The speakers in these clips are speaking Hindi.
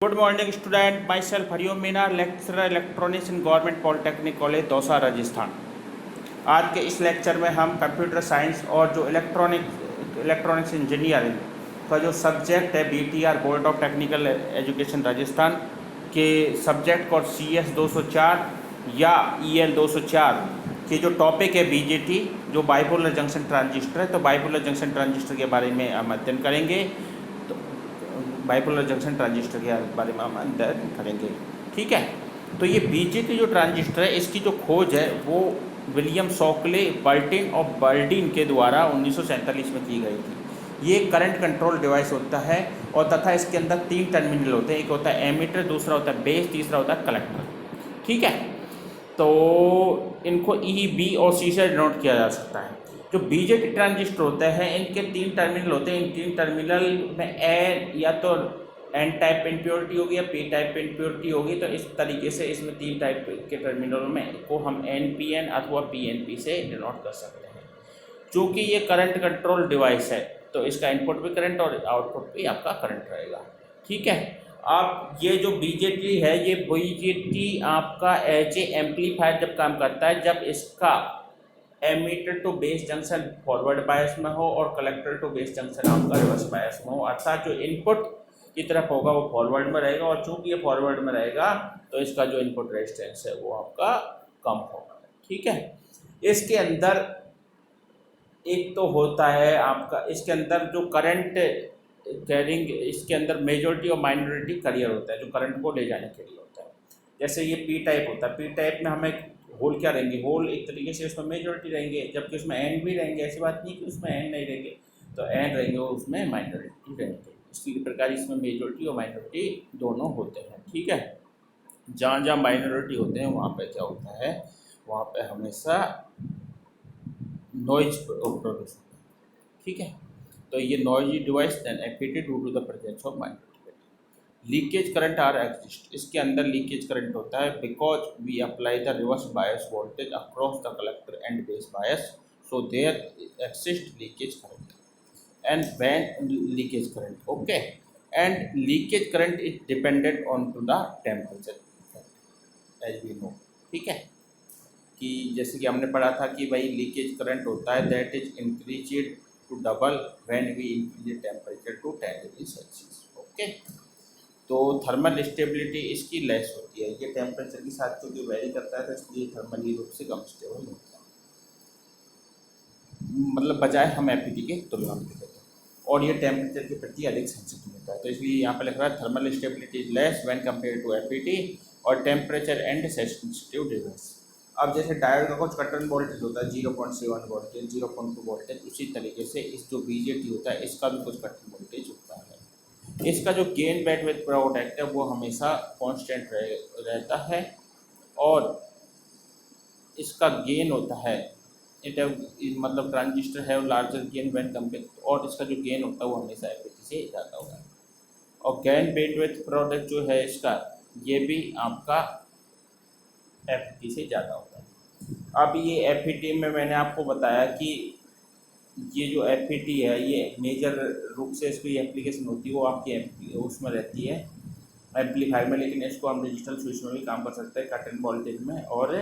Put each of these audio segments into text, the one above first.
Good morning student, my self Hariom Meena, lecturer electronics in government polytechnic college Dausa Rajasthan. आज के इस लेक्चर में हम कंप्यूटर साइंस और जो इलेक्ट्रॉनिक्स इंजीनियरिंग का जो सब्जेक्ट है BTR board of technical education Rajasthan के सब्जेक्ट और CS 204 या EL 204 के जो टॉपिक है BJT जो बाइपोलर जंक्शन ट्रांजिस्टर है, तो बाइपोलर जंक्शन ट्रांजिस्टर के बारे में हम अध्ययन करेंगे। तो बाइपोलर जंक्शन ट्रांजिस्टर के बारे में हम अध्ययन करेंगे, ठीक है। तो ये BJT जो ट्रांजिस्टर है, इसकी जो खोज है वो विलियम शॉकले बर्टिन और बर्डीन के द्वारा 1947 में की गई थी। ये करंट कंट्रोल डिवाइस होता है और तथा इसके अंदर 3 टर्मिनल होते हैं। एक होता है एमीटर, दूसरा होता है बेस, तीसरा होता है कलेक्टर, ठीक है। तो इनको E, B और C से डिनोट किया जा सकता है। जो BJT ट्रांजिस्टर होते हैं इनके 3 टर्मिनल होते हैं। इन 3 टर्मिनल में या तो N टाइप इम्प्योरिटी होगी या P टाइप इम्प्योरिटी होगी। तो इस तरीके से इसमें 3 टाइप के टर्मिनलों में को हम NPN अथवा PNP से डिनोट कर सकते हैं। चूँकि ये करंट कंट्रोल डिवाइस है तो इसका इनपुट भी करंट और आउटपुट भी आपका करंट रहेगा, ठीक है। अब ये जो BJT है, ये BJT आपका एज ए एम्पलीफायर जब काम करता है जब इसका emitter to base junction forward bias में हो और कलेक्टर टू बेस जंक्शन आपका रिवर्स बायस में हो। अर्थात जो इनपुट की तरफ होगा वो फॉरवर्ड में रहेगा और चूंकि ये फॉरवर्ड में रहेगा तो इसका जो इनपुट रेजिस्टेंस है वो आपका कम होगा, ठीक है। इसके अंदर एक तो होता है आपका, इसके अंदर जो करंट कैरिंग, इसके अंदर मेजॉरिटी और माइनॉरिटी कैरियर होता है जो करंट को ले जाने के लिए होता है। जैसे ये P टाइप होता है, P टाइप में हमें होल क्या रहेंगे, होल एक तरीके से उसमें मेजॉरिटी रहेंगे, जबकि उसमें N भी रहेंगे। ऐसी बात नहीं कि उसमें N नहीं रहेंगे, तो N रहेंगे उसमें माइनॉरिटी रहेंगे। इसी प्रकार इसमें मेजॉरिटी और माइनॉरिटी दोनों होते हैं, ठीक है। जहाँ जहाँ माइनॉरिटी होते हैं वहाँ पे क्या होता है, वहाँ पे हमेशा नॉइज प्रोड्यूस होता है, ठीक है। तो ये noisy device then activated due to the presence of minority. Leakage current are exist, इसके अंदर लीकेज करंट होता है because we apply the reverse bias voltage across the collector and base bias, so there exist leakage current and when leakage current, okay. And leakage current is dependent on to the temperature as we know, ठीक है। कि जैसे कि हमने पढ़ा था कि भाई लीकेज करंट होता है that is increased to double when we increase temperature to 10 degree Celsius, okay. तो थर्मल स्टेबिलिटी इसकी लेस होती है, ये टेम्परेचर के साथ क्योंकि वेरी करता है तो इसलिए थर्मली रूप से कम स्टेबल होता है, मतलब बजाय हम FET के तुलना में देते हैं। और ये टेम्परेचर के प्रति अधिक सेंसिटिव होता है, तो इसलिए यहाँ पर लिख रहा है thermal stability is less when compare to FET और टेम्परेचर एंड सेंसिटिव डिवाइस। अब जैसे डायोड का कुछ कट इन वोल्टेज होता है 0.7 वोल्टेज, 0.2 वोल्टेज, उसी तरीके से इस जो BJT होता है इसका भी कुछ कट इन वोल्टेज होता है। इसका जो गेन बैंडविड्थ प्रोडक्ट है वो हमेशा कांस्टेंट रहता है और इसका गेन होता है मतलब ट्रांजिस्टर है लार्जर गेन व्हेन कंपेयर, और इसका जो गेन होता है वो हमेशा FET से ज़्यादा होगा। और गेन बैंडविड्थ प्रोडक्ट जो है इसका ये भी आपका FET से ज़्यादा होता है। अब ये FET में मैंने आपको बताया कि ये जो FET है ये मेजर रूप से इसकी एप्लीकेशन होती है वो आपकी उसमें रहती है एम्पलीफायर में, लेकिन इसको हम डिजिटल स्विच में भी काम कर सकते हैं कट इन वोल्टेज में। और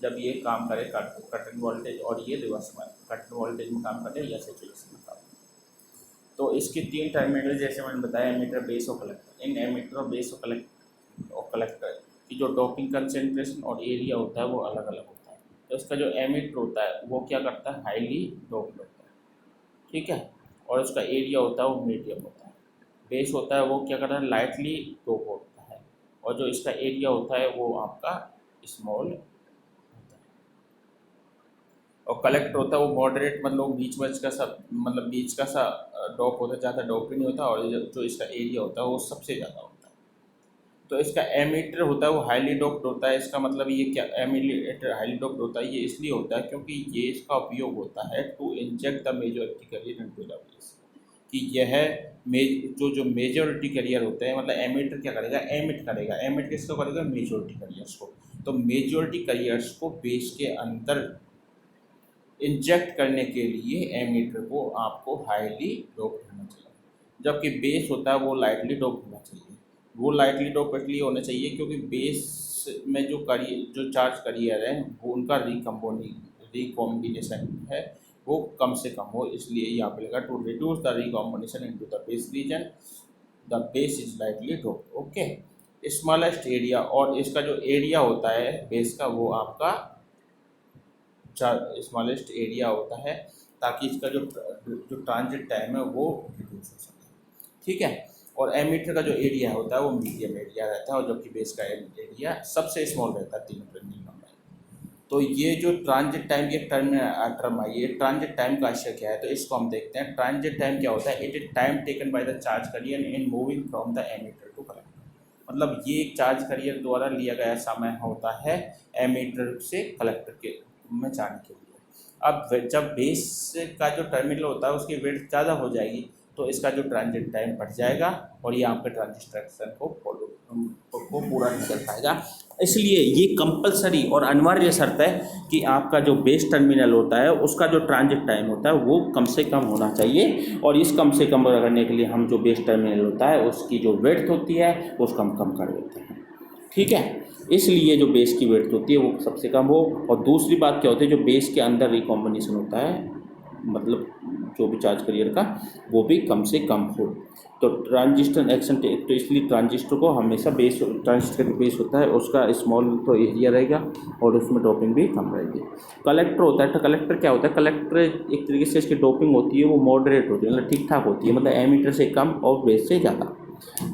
जब ये काम करे कट इन वोल्टेज और ये रिवर्स में कट इन वोल्टेज में काम करे या सैचुरेशन में काम करे। तो इसके 3 टर्मिनल जैसे मैंने बताया, एमीटर, बेस और कलेक्टर। इन एमीटर और बेस और कलेक्टर की जो डोपिंग कंसेंट्रेशन और एरिया होता है वो अलग अलग होता है। तो इसका जो एमीटर होता है वो क्या करता है, हाईली डोप्ड होता है, ठीक है। और उसका एरिया होता है वो मीडियम होता है। बेस होता है वो क्या करता है, लाइटली डोप होता है। और जो इसका एरिया होता है वो आपका स्मॉल होता है। और कलेक्टर होता है वो मॉडरेट, मतलब बीच का सा डॉप होता है, ज़्यादा डॉप भी नहीं होता। और जो इसका एरिया होता है वो सबसे ज़्यादा होता है। तो इसका एमीटर होता है वो हाईली डोप्ड होता है। इसका मतलब ये क्या, एमीटर हाईली डोप्ड होता है ये इसलिए होता है क्योंकि ये इसका उपयोग होता है to inject the majority carrier into the base, कि यह जो मेजॉरिटी कैरियर होते हैं, मतलब एमीटर क्या करेगा, एमिट किसको करेगा, मेजॉरिटी कैरियर्स को। तो मेजॉरिटी कैरियर्स को बेस के अंदर इंजेक्ट करने के लिए एमीटर को आपको हाईली डोप्ड होना चाहिए, जबकि बेस होता है वो लाइटली डोप्ड होना चाहिए। वो लाइटली डोप इसलिए होने चाहिए क्योंकि बेस में जो चार्ज करियर है वो उनका रिकॉम्बिनेशन है वो कम से कम हो, इसलिए यहाँ पे लगा to reduce the recombination into the base region the base is lightly drop. Okay, smallest area, और इसका जो एरिया होता है बेस का वो आपका स्मॉलेस्ट एरिया होता है ताकि इसका जो ट्रांजिट टाइम है वो रिड्यूस हो सके। ठीक है, और एमीटर का जो एरिया होता है वो मीडियम एरिया रहता है, और जबकि बेस का एरिया सबसे स्मॉल रहता है तीनों टर्मिनल में। तो ये जो ट्रांजिट टाइम की टर्म आई है, ट्रांजिट टाइम का आशय क्या है, तो इसको हम देखते हैं। ट्रांजिट टाइम क्या होता है? It is time taken by the charge carrier in moving from the emitter to collector. मतलब ये एक चार्ज कैरियर द्वारा लिया गया समय होता है एमीटर से कलेक्टर के में जाने के लिए। अब जब बेस का जो टर्मिनल होता है उसकी वेट ज़्यादा हो जाएगी तो इसका जो ट्रांजिट टाइम बढ़ जाएगा और ये आपके ट्रांजिस्ट्रेशन को पूरा नहीं कर पाएगा। इसलिए ये कंपलसरी और अनिवार्य शर्त है कि आपका जो बेस टर्मिनल होता है उसका जो ट्रांजिट टाइम होता है वो कम से कम होना चाहिए, और इस कम से कम करने के लिए हम जो बेस टर्मिनल होता है उसकी जो वेड्थ होती है उसको हम कम कर देते हैं। ठीक है, इसलिए जो बेस की वेड्थ होती है वो सबसे कम हो। और दूसरी बात क्या होती है, जो बेस के अंदर रिकॉम्बिनेशन होता है मतलब जो भी चार्ज कैरियर का वो भी कम से कम हो। तो ट्रांजिस्टर एक्शन तो इसलिए ट्रांजिस्टर को हमेशा बेस, ट्रांजिस्टर का बेस होता है उसका स्मॉल तो एरिया रहेगा और उसमें डोपिंग भी कम रहेगी। कलेक्टर होता है, तो कलेक्टर क्या होता है? कलेक्टर एक तरीके से इसकी डोपिंग होती है वो मॉडरेट होती है, मतलब ठीक ठाक होती है, मतलब एमीटर से कम और बेस से ज़्यादा।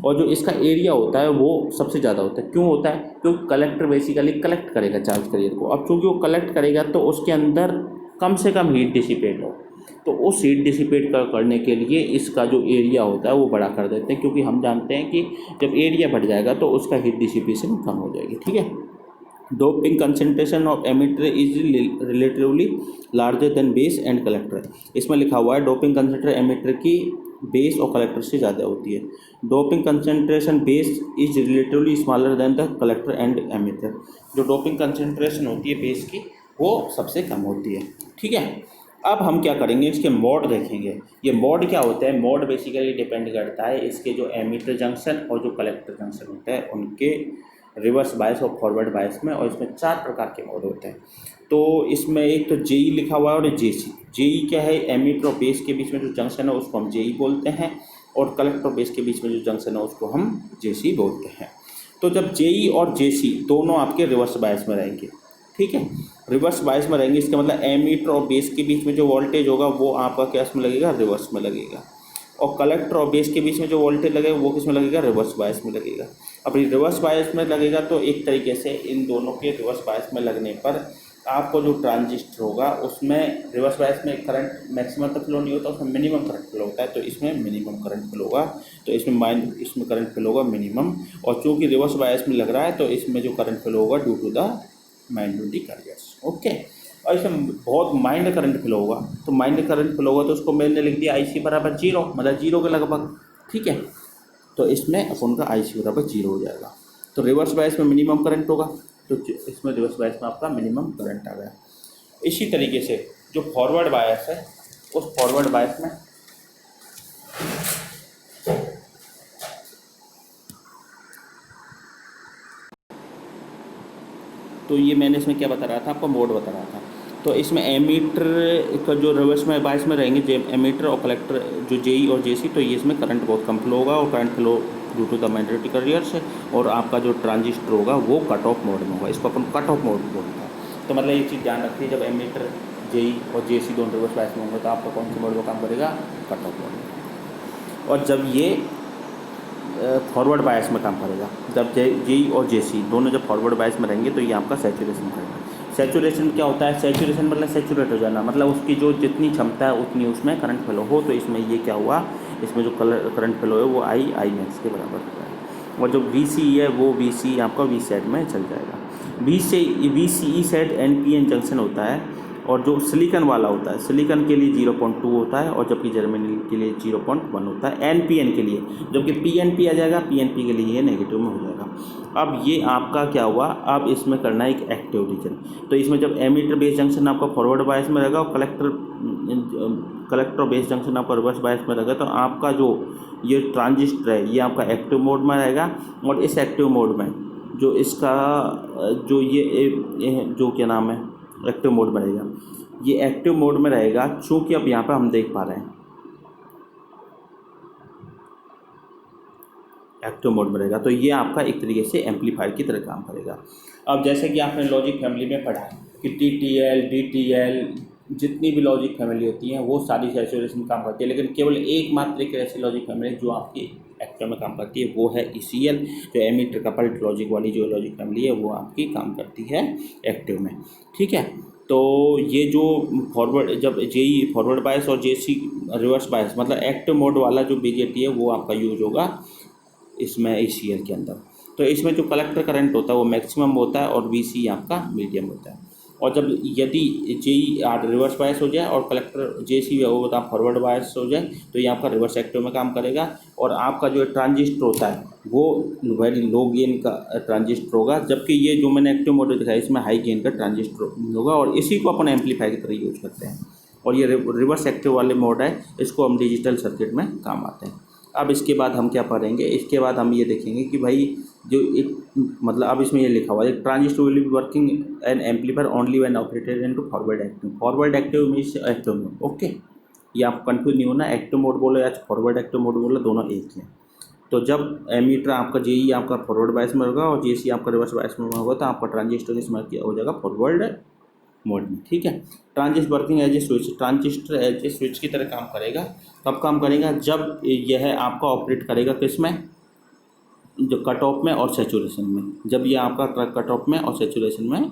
और जो इसका एरिया होता है वो सबसे ज़्यादा होता है। क्यों होता है? क्योंकि कलेक्टर बेसिकली कलेक्ट करेगा चार्ज कैरियर को। अब चूँकि वो कलेक्ट करेगा तो उसके अंदर कम से कम हीट डिसिपेट हो, तो उस हीट डिसिपेट करने के लिए इसका जो एरिया होता है वो बड़ा कर देते हैं, क्योंकि हम जानते हैं कि जब एरिया बढ़ जाएगा तो उसका हीट डिसिपेशन कम हो जाएगी। ठीक है, doping concentration of emitter is relatively larger than base and collector. इसमें लिखा हुआ है डोपिंग कंसंट्रेशन एमिटर की बेस और कलेक्टर से ज़्यादा होती है। Doping concentration base is relatively smaller than the collector and emitter. जो डोपिंग कंसंट्रेशन होती है बेस की वो सबसे कम होती है। ठीक है, अब हम क्या करेंगे, इसके मोड देखेंगे। ये मोड क्या होता है? मोड बेसिकली डिपेंड करता है इसके जो एमिटर जंक्शन और जो कलेक्टर जंक्शन होता है उनके रिवर्स बायस और फॉरवर्ड बायस में, और इसमें 4 प्रकार के मोड होते हैं। तो इसमें एक तो जेई लिखा हुआ है और जेसी। जेई क्या है? एमिटर और बेस के बीच में जो जंक्शन है उसको हम जेई बोलते हैं, और कलेक्टर और बेस के बीच में जो जंक्शन है उसको हम जेसी बोलते हैं। तो जब जेई और जेसी दोनों आपके रिवर्स बायस में रहेंगे, ठीक है, रिवर्स बायस में रहेंगे, इसका मतलब एमीटर और बेस के बीच में जो वोल्टेज होगा वो आपका क्या में लगेगा? रिवर्स में लगेगा। और कलेक्टर और बेस के बीच में जो वोल्टेज लगेगा वो किस में लगेगा? रिवर्स बायस में लगेगा। अब रिवर्स बायस में लगेगा तो एक तरीके से इन दोनों के रिवर्स बायस में लगने पर आपको जो ट्रांजिस्टर होगा उसमें रिवर्स बायस में करंट मैक्सिमम तक फ्लो नहीं होता, उसमें मिनिमम करंट फ्लो होता है, तो इसमें मिनिमम करंट फ्लो होगा, तो इसमें करंट फ्लो होगा मिनिमम। और चूँकि रिवर्स बायस में लग रहा है तो इसमें जो करंट फ्लो होगा due to the magnetic carriers. Okay, और इसमें बहुत माइंड करंट फ्लो होगा, तो माइंड करंट फ्लो होगा तो उसको मैंने लिख दिया IC बराबर 0, मतलब 0 के लगभग। ठीक है, तो इसमें अपन का IC बराबर 0 हो जाएगा। तो रिवर्स बायस में मिनिमम करंट होगा, तो इसमें रिवर्स बायस में आपका मिनिमम करंट आ गया। इसी तरीके से जो फॉरवर्ड बायस है उस फॉरवर्ड बायस में तो ये मैंने इसमें क्या बता रहा था आपको? मोड बता रहा था। तो इसमें एमीटर का जो रिवर्स में बायस में रहेंगे एमीटर और कलेक्टर जो जेई और जेसी, तो ये इसमें करंट बहुत कम फ्लो होगा, और current flow due to the magnetic carriers है, और आपका जो ट्रांजिस्टर होगा वो कट ऑफ मोड में होगा। इसको अपन कट ऑफ मोड बोलते हैं। तो मतलब ये चीज़ ध्यान रखिए, जब एमीटर जेई और जेसी दोनों रिवर्स बायस में होंगे तो आपका कौन से मोड में काम करेगा? कट ऑफ मोड में। और जब ये फॉरवर्ड बायस में काम करेगा, जब जेई और जेसी दोनों जब फॉरवर्ड बायस में रहेंगे तो ये आपका सैचुरेशन करेगा। सैचुरेशन क्या होता है? सैचुरेशन मतलब सैचुरेट हो जाना, मतलब उसकी जो जितनी क्षमता है उतनी उसमें करंट फ्लो हो। तो इसमें ये क्या हुआ, इसमें जो करंट फ्लो है वो आई मैक्स के बराबर हो जाएगा, और जो VC है वो VC आपका V साइड में चल जाएगा। VCE साइड NPN जंक्शन होता है, और जो सिलिकॉन वाला होता है, सिलिकॉन के लिए 0.2 होता है और जबकि जर्मेनियम के लिए 0.1 होता है NPN के लिए, जबकि PNP आ जाएगा, PNP के लिए ये नेगेटिव में हो जाएगा। अब ये आपका क्या हुआ, अब इसमें करना है एक एक्टिव रीजन। तो इसमें जब एमीटर बेस जंक्शन आपका फॉरवर्ड बायस में रहेगा और कलेक्टर बेस जंक्शन आपका रिवर्स बायस में रहेगा, तो आपका जो ये ट्रांजिस्टर है ये आपका एक्टिव मोड में रहेगा। और इस एक्टिव मोड में जो इसका जो ये जो क्या नाम है एक्टिव मोड में रहेगा, ये एक्टिव मोड में रहेगा। चूँकि अब यहाँ पर हम देख पा रहे हैं एक्टिव मोड में रहेगा, तो ये आपका एक तरीके से एम्पलीफायर की तरह काम करेगा। अब जैसे कि आपने लॉजिक फैमिली में पढ़ा है कि TTL DTL जितनी भी लॉजिक फैमिली होती हैं वो सारी सैचुरेशन में काम करती है, लेकिन केवल एकमात्र एक ऐसी लॉजिक फैमिली जो आपकी एक्टिव में काम करती है वो है ECL, जो एमीटर कपल्ड लॉजिक वाली जो लॉजिक फैमिली है वो आपकी काम करती है एक्टिव में। ठीक है, तो ये जो फॉरवर्ड जब JE फॉरवर्ड बायस और JC रिवर्स बायस मतलब एक्टिव मोड वाला जो BJT है वो आपका यूज होगा इसमें ECL के अंदर। तो इसमें जो कलेक्टर करंट होता है वो मैक्सिमम होता है और VC आपका मीडियम होता है। और जब यदि JE रिवर्स बायस हो जाए और कलेक्टर JC वो बता फॉरवर्ड बायस हो जाए तो ये आपका रिवर्स एक्टिव में काम करेगा। और आपका जो ट्रांजिस्टर होता है वो वेरी लो गेन का ट्रांजिस्टर होगा, जबकि ये जो मैंने एक्टिव मॉडल दिखाया इसमें हाई गेन का ट्रांजिस्टर होगा और इसी को अपन एम्पलीफायर की तरह यूज करते हैं। और ये रिवर्स एक्टिव वाले मोड है, इसको हम डिजिटल सर्किट में काम आते हैं। अब इसके बाद हम क्या पढ़ेंगे, इसके बाद हम ये देखेंगे कि भाई जो एक मतलब अब इसमें ये लिखा हुआ है transistor will be working N amplifier only when operated into forward active. Forward active means active mode. Okay, ये आप कंफ्यूज नहीं होना, एक्टिव मोड बोलो या फॉरवर्ड एक्टिव मोड बोलो दोनों एक ही हैं। तो जब एमीटर आपका JE आपका फॉरवर्ड बायस में होगा और JC आपका रिवर्स बायस में होगा तो आपका ट्रांजिस्टर इसमें क्या हो जाएगा फॉरवर्ड मोड में। ठीक है, transistor working as a switch, transistor as a switch की तरह काम करेगा। कब काम करेगा, जब यह आपका ऑपरेट करेगा किस में, जो कट ऑफ में और सैचुरेशन में। जब ये आपका कट ऑफ में और सैचुरेशन में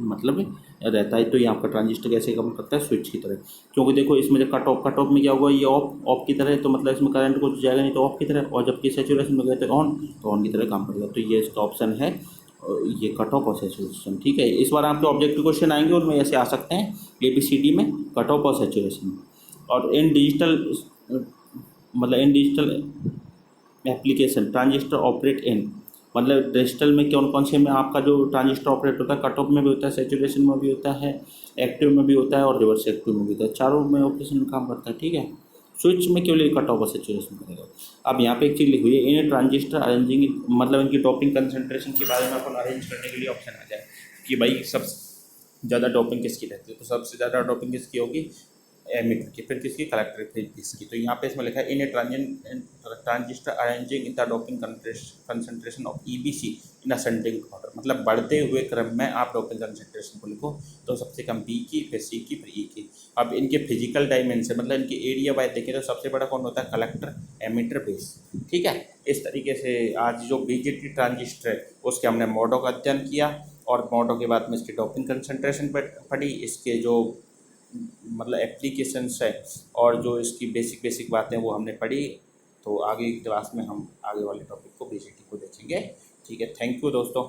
मतलब रहता है तो ये आपका ट्रांजिस्टर कैसे काम करता है स्विच की तरह। क्योंकि देखो इसमें जब कट ऑफ में क्या होगा, ये ऑफ की तरह है तो मतलब इसमें करंट कुछ जाएगा नहीं तो ऑफ की तरह, और जबकि सैचुरेशन में गए तो ऑन की तरह काम करेगा। तो ये इसका ऑप्शन है ये कट ऑफ और सैचुरेशन। ठीक है, इस बार आपके ऑब्जेक्टिव क्वेश्चन आएंगे उनमें ऐसे आ सकते हैं ABCD में कट ऑफ और सैचुरेशन। और इन digital application transistor operate in मतलब डिजिटल में कौन कौन से में आपका जो ट्रांजिस्टर ऑपरेट होता है, कट ऑफ में भी होता है, सैचुरेशन में भी होता है, एक्टिव में भी होता है और रिवर्स एक्टिव में भी होता है, चारों में ऑपरेशन में काम करता है। ठीक है, स्विच में केवल कट ऑफ और सैचुरेशन करेगा। अब यहाँ पे एक चीज़ लिखी हुई है इन ट्रांजिस्टर अरेंजिंग मतलब इनकी डोपिंग कंसंट्रेशन के बारे में अपन अरेंज करने के लिए ऑप्शन आ जाए कि भाई सबसे ज़्यादा डोपिंग किसकी रहती है, तो सबसे ज़्यादा डोपिंग किसकी होगी एमीटर की, फिर किसकी कलेक्टर फिर किसकी। तो यहाँ पे इसमें लिखा है in a transistor arranging in the doping concentration of EBC in ascending order, मतलब बढ़ते हुए क्रम में आप डोपिंग कंसंट्रेशन को लिखो तो सबसे कम B की, फिर C की, फिर E की। अब इनके फिजिकल डायमेंशन मतलब इनके एरिया वाइज देखें तो सबसे बड़ा कौन होता है कलेक्टर, एमीटर, बेस। ठीक है, इस तरीके से आज जो BJT ट्रांजिस्टर है उसके हमने मोडों का अध्ययन किया और मोडों के बाद में इसकी डोपिंग कंसंट्रेशन पढ़ी, इसके जो मतलब एप्लीकेशंस है और जो इसकी बेसिक बातें वो हमने पढ़ी। तो आगे की क्लास में हम आगे वाले टॉपिक को BJT को देखेंगे। ठीक है, थैंक यू दोस्तों।